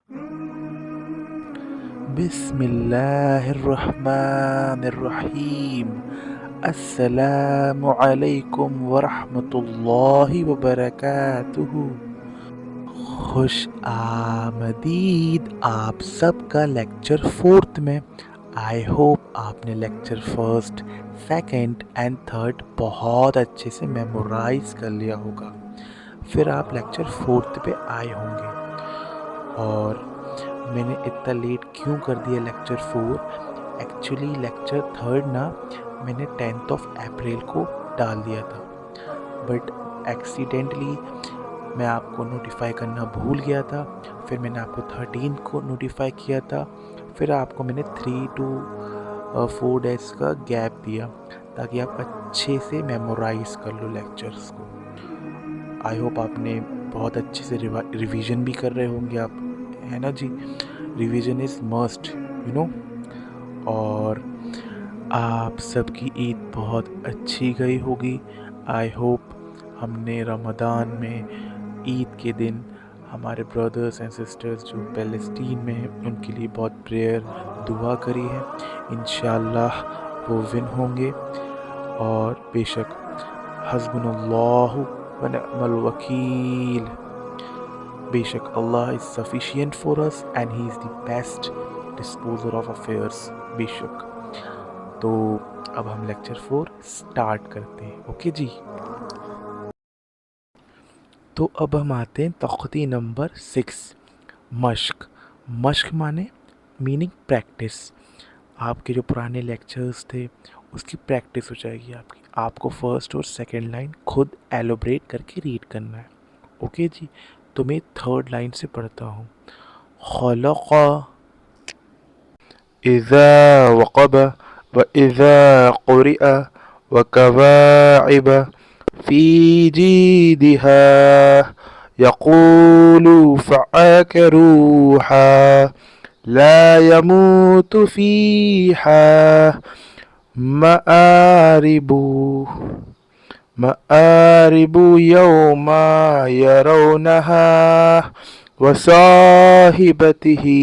बिस्मिल्लाहिर्रहमानिर्रहीम। अस्सलामु अलैकुम वरहमतुल्लाहि वबरकातुहू। खुश आमदीद आप सबका लेक्चर फोर्थ में। आई होप आपने lecture first, second and third बहुत अच्छे से मेमोराइज कर लिया होगा। फिर आप लेक्चर फोर्थ पे आए होंगे। और मैंने इतना लेट क्यों कर दिया lecture four? Actually lecture third ना मैंने 10th ऑफ अप्रैल को डाल दिया था, बट एक्सीडेंटली मैं आपको नोटिफाई करना भूल गया था। फिर मैंने आपको 13 को नोटिफाई किया था। फिर आपको मैंने 3 to 4 डेज का गैप दिया ताकि आप अच्छे से मेमोराइज कर लो लेक्चर्स को। आई होप आपने बहुत अच्छे से रिवीजन भी कर रहे होंगे आप, है ना जी? Revision is must, you know. और आप सबकी ईद बहुत अच्छी गई होगी। आई होप हमने रमज़ान में ईद के दिन हमारे ब्रदर्स एंड सिस्टर्स जो पैलेस्टीन में हैं उनके लिए बहुत प्रेयर दुआ करी है। इंशाल्लाह वो विन होंगे। और बेशक हस्बुनल्लाहु व निअमल वकील, बेशक Allah is sufficient for us and he is the best disposer of affairs. बेशक। तो अब हम लेक्चर 4 स्टार्ट करते हैं। ओके जी। तो अब हम आते हैं तख्ती नंबर 6, मश्क। मश्क माने मीनिंग प्रैक्टिस। आपके जो पुराने लेक्चर्स थे उसकी प्रैक्टिस हो जाएगी आपकी। आपको फर्स्ट और सेकंड लाइन खुद एलोब्रेट करके रीड करना है। ओके जी। तो मैं थर्ड लाइन से पढ़ता हूँ। खलक़ा इज़ा वक़ब व इज़ा क़ुरिअ व कवाइब फ़ी जीदिहा यक़ूलु फ़अकरूहा ला यमूतु फ़ीहा मआरिबु मआरिबु यौमा यरौनहा वसाहिबतिही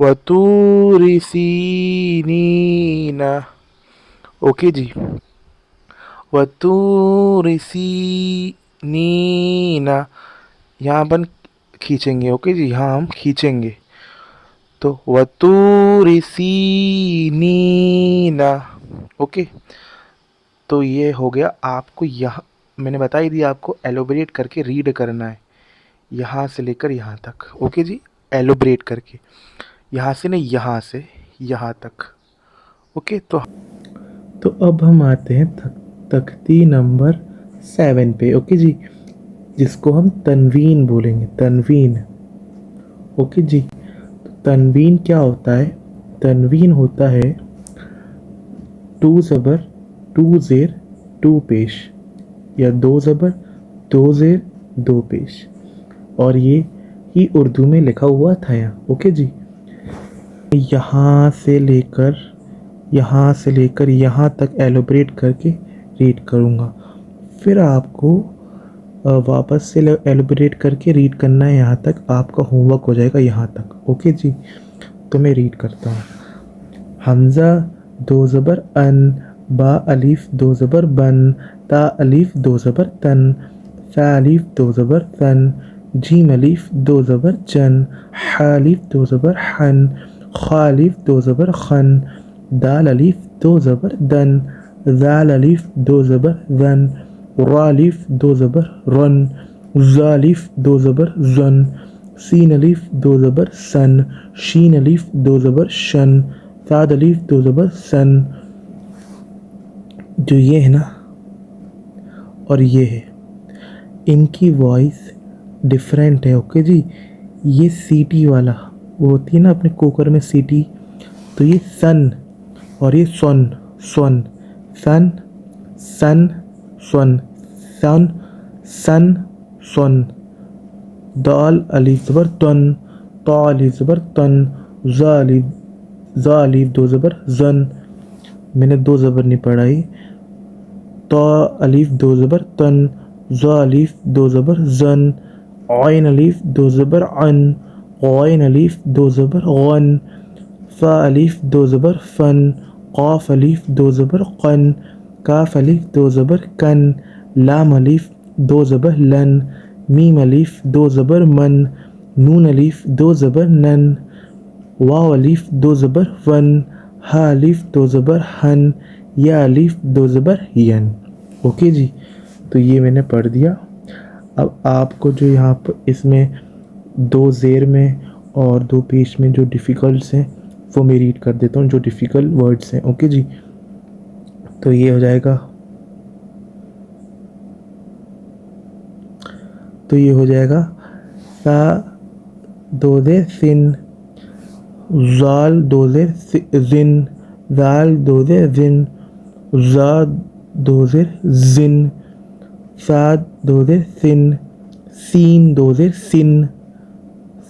वतूर सीनीना। ओके जी। वतूर सीनीना यहाँ अपन खींचेंगे। ओके जी, यहाँ हम खींचेंगे। तो वतूर सीनीना। ओके। तो ये हो गया। आपको यहाँ मैंने बता ही दिया, आपको एलोबरेट करके रीड करना है यहाँ से लेकर यहाँ तक। ओके जी, एलोबरेट करके यहाँ से नहीं, यहाँ से यहाँ तक। ओके। तो अब हम आते हैं तख्ती नंबर 7 पे। ओके जी, जिसको हम तनवीन बोलेंगे। तनवीन। ओके जी। तो तनवीन क्या होता है? तनवीन होता है टू ज़बर टू ज़ेर टू पेश, या दो ज़बर दो ज़ेर दो पेश। और ये ही उर्दू में लिखा हुआ था यहाँ। ओके जी। यहाँ से लेकर यहाँ तक एलोबरेट करके रीड करूँगा। फिर आपको वापस से एलोबरेट करके रीड करना है यहाँ तक। आपका होमवर्क हो जाएगा यहाँ तक। ओके जी। तो मैं रीड करता हूँ। हमज़ा दो ज़बर अन, बा अलिफ दो ज़बर बन, ता अलिफ दो ज़बर तन, सा अलिफ दो ज़बर तन, जीम अलिफ दो ज़बर जन, हा अलिफ दो ज़बर हन, खा अलिफ दो ज़बर खन, दाल अलिफ दो ज़बर दन, ज़ाल अलिफ दो ज़बर ज़न, रा अलिफ दो ज़बर रन, ज़ा अलिफ दो ज़बर ज़न, सीन अलिफ दो ज़बर सन, शीन अलिफ दो ज़बर शन, साद अलिफ दो ज़बर सन। जो ये है ना और ये है, इनकी वॉइस डिफरेंट है। ओके जी। ये सीटी वाला, वो होती है ना अपने कुकर में सीटी, तो ये सन और ये सन, सन, सन, सन, सन, सन, सन, सन। दाल अलिफ ज़बर तन, ता अलिफ ज़बर तन, ज़ा अलिफ दो ज़बर जन। मैंने दो ज़बर नहीं पढ़ाई। ता अलिफ दो ज़बर तन, ज़ा अलिफ दो ज़बर जन, आइन अलिफ दो ज़बर अन, आइन अलिफ दो ज़बर गन, फ़ा अलिफ दो ज़बर फ़न, क़ाफ़ अलिफ दो ज़बर क़न, काफ़ अलिफ दो ज़बर कन, लाम अलिफ दो ज़बर लन, मीम अलिफ दो ज़बर मन, नून अलिफ दो ज़बर नन, वाव अलिफ दो ज़बर वन, हा अलिफ दो ज़बर हन, या अलिफ दो ज़बर यन। ओके जी, तो ये मैंने पढ़ दिया। अब आपको जो यहाँ पर इसमें दो ज़ेर में और दो पेश में जो डिफ़िकल्ट्स हैं वो मैं रीड कर देता हूँ, जो डिफ़िकल्ट वर्ड्स हैं। ओके जी, तो ये हो जाएगा, तो ये हो जाएगा सा दो ज़ेर सिन, ज़ाल दो ज़ेर जिन, ज़ाल दो ज़ेर जिन, ज़ा दो ज़ेर जिन, साद दो ज़ेर सिन, सीन दो ज़ेर सिन,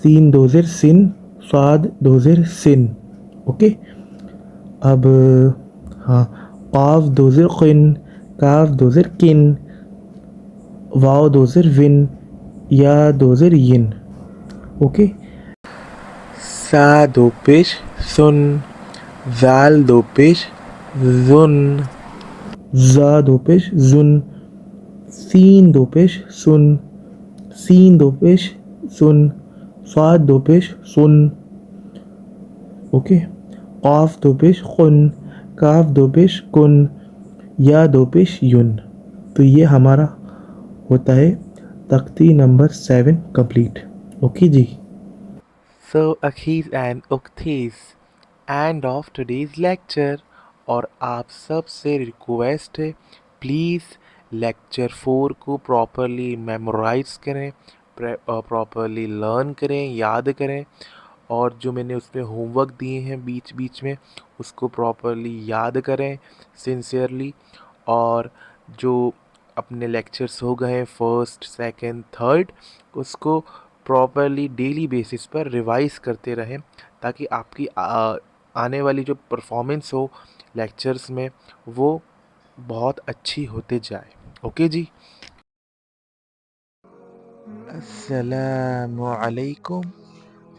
सीन दो ज़ेर सिन, साद दो ज़ेर सिन। ओके, अब हाँ, काफ दो ज़ेर किन, काफ दो ज़ेर किन, वाव दो ज़ेर विन, या दो ज़ेर यिन। ओके, सा दो पेश सुन, जाल दो पेश जुन, जा दो पेश जुन, सीन दो पेश सुन, सीन दो पेश सुन, साद दो पेश सुन। ओके, काफ दो पेश कुन, काफ दो पेश कुन, या दो पेश युन। तो ये हमारा होता है तख्ती number 7 complete. Okay ji. So, Akhis and Ukthis, end of today's lecture। और आप सब से रिक्वेस्ट है, प्लीज़ लेक्चर 4 को प्रॉपरली मेमोराइज करें, प्रॉपरली लर्न करें, याद करें, और जो मैंने उसमें होमवर्क दिए हैं बीच बीच में उसको प्रॉपरली याद करें सिंसियरली। और जो अपने लेक्चर्स हो गए फर्स्ट सेकंड थर्ड, उसको प्रॉपरली डेली बेसिस पर रिवाइज करते रहें, ताकि आपकी आने वाली जो परफॉर्मेंस हो लेक्चर्स में वो बहुत अच्छी होते जाए। ओके जी, अस्सलामु अलैकुम,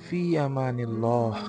फ़ी अमानिल्लाह।